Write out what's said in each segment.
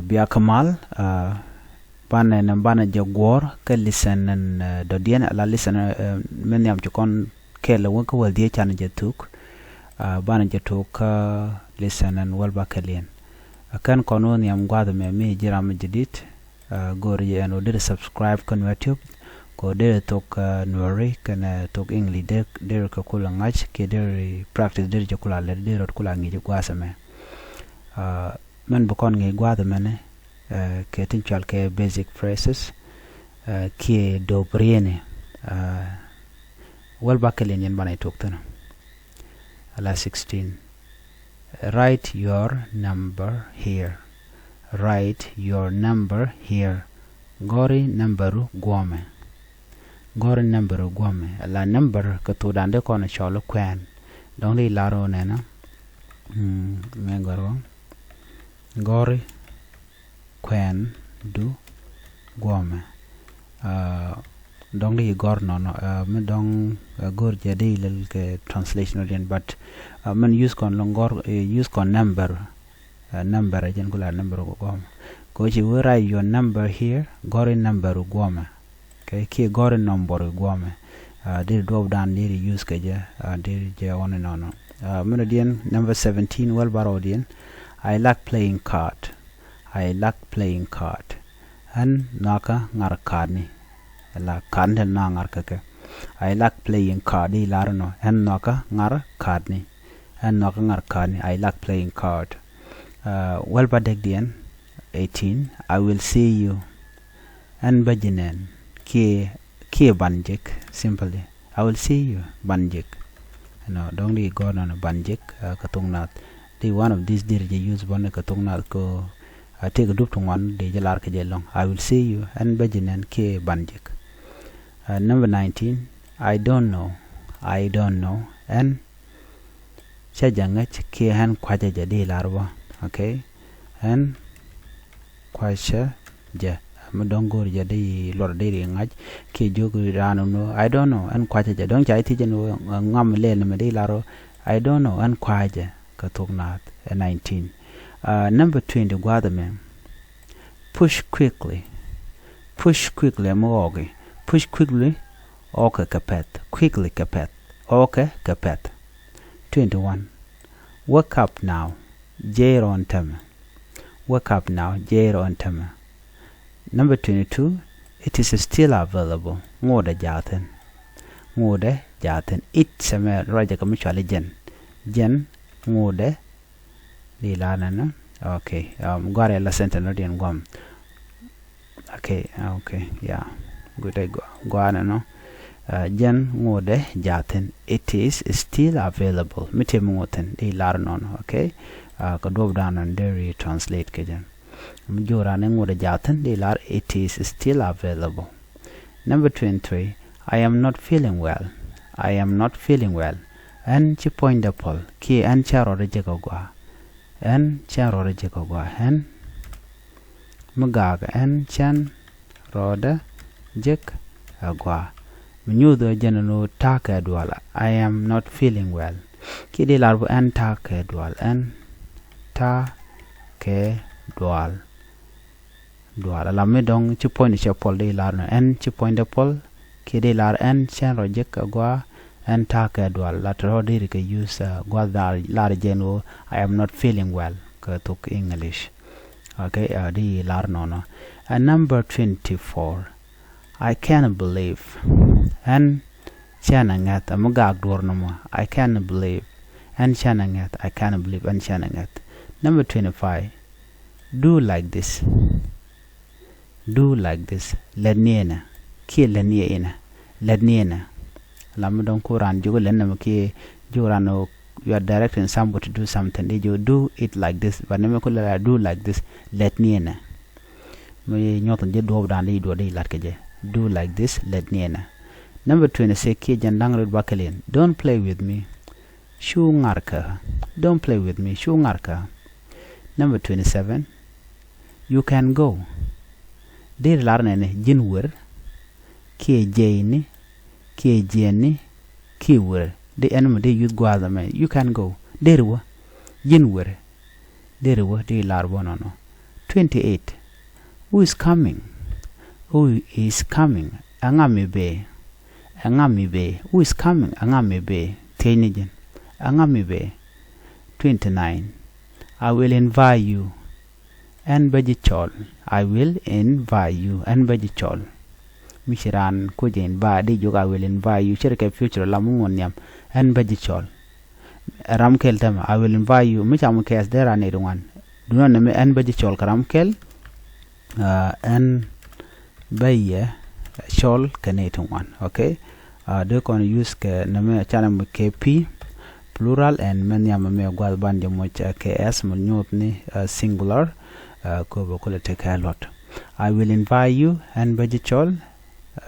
Bia Kamal bana jagwar ka listen and do dien la listen men yam chukon ke la won ko wal die chan je Thok bana je Thok listen and wal ba kalien kan konon yam gwada me jiram jidit gor ye no de subscribe kan Nuer Tube ko de Thok Nuer kan Thok English de ko kula ngach ke de practice de je kula le de rot kula ngi je gwasa me men bokon ngi gwada mene ke tinchal ke basic phrases ke do briene wal bakelin yen bana Thok tan ala 16 write your number here. Write your number here. Gori numberu gwame. Gori numberu gwame. La number kato dande kona cholo kwen. Dongli laro nena. Megoro. Gori kwen du gwame. Dongli gor no me dong gor jadi lel ke translation orian but men use kon longor use kon number jen kula number go go ji write your number here gore number goma okay ki gore number goma they drop down they use ke je they je on and on men again number 17 well barodian I like playing card and naka ngar card ni la card na ngar ka I like playing card di larno and naka ngar card ni and naka ngar card ni I like playing card well badegdian 18 I will see you and bajinen ki banjik simply I will see you banjik no don't li go on banjik katungnat the one of these dir je use bon katungnat ko take a dup to one de jalar ke jelong I will see you and bajinen ki banjik number 19 I don't know and chajangach ki han kwaja jadi larwa okay and kwacha ja madongor jadi lor de ngaj ki jogu ranu no I don't know and kwacha ja dong chai ti jeno ngam le me de laro I don't know and kwaja katungnat 19 number 20 gwadame push quickly mogi push quickly okay kapet quickly kapet okay kapet 21 wake up now Jero on Tama. Wake up now, Jero on Tama. Number 22, it is still available. Ngode jaten. It same raja kamichwali jen ngode di lana na. Okay. Gware la sentence odian gwam. Okay. Yeah. Good I go. Gwana no. Jen ngode jaten. It is still available. Mite ngoten di lana no. Okay. Ko drop down and there translate kejan mjora ne ngode jaten de lar it is still available. Number 23 I am not feeling well and chi point the pol ki an charo reje ko gwa and magaga and chan roda jek agwa mnyudo jenano taka dwala I am not feeling well ki de lar bu an taka dwal and ta ke dual la me dong chi point che pol de lar no en chi point de pol ke de lar en chen rojek agwa en ta ke dual la tro de ke use gwa dar lar jeno I am not feeling well ka Thok English okay di lar no and number 24 I can't believe and chanangat amagag dor no I can't believe and chanangat I can't believe and chanangat. Number 25 do like this ledniena ki ledniena lam don kuran jugo lenna ki jurano you are directing somebody to do something they you do it like this but name ko la do like this ledniena me nyoton je do dan do de lat ke je do like this ledniena. Number 26 ki jandang red bakalen don't play with me shu ngarka Number 27 you can go dir larnene jinwer ki jeni ki wer the enemy de youth gwada me you can go derwa jinwer di larbonono 28. Who is coming? Who is coming? Angami be. Angami be. Who is coming? Angami be. Teenager. Angami be. 29. I will invite you. And Bajichol. I will invite you. And Bajichol. Mishiran Kujin ba di juga I will invite you. Shirke future lamungon and Bajichol. Ramkel them I will invite you. Michamu kes there are need one. Do not name and Bajichol Karamkel and Baye Chol Canate one. Okay. They can use name channel KP plural and manyam me gwal bandi much KS munyotni singular ko bokole take a lot. I will invite you and Bajichol.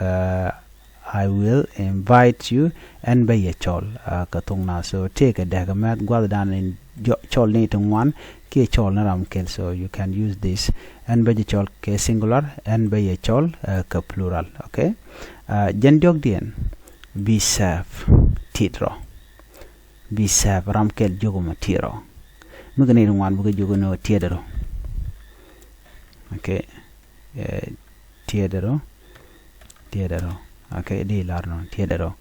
I will invite you and by a chol katungna. So take a dagamat gwal down in chol nating one ke chol naramkel. So you can use this and by chol ke singular and by a chol ka plural. Okay. Jendok dien be safe titro. Be safe ramkel joguma tiro. Muganating one buga jogono tiedero. Okay. Tiedero. Okay, di larno tiedero.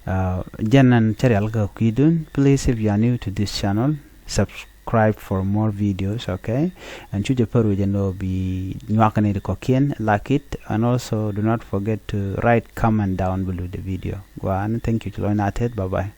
Janan channel ka kidun. Please, if you are new to this channel, subscribe for more videos. Okay, and choose the peru jano be nyakane kokien, like it, and also do not forget to write comment down below the video. Go on. Thank you. Bye bye.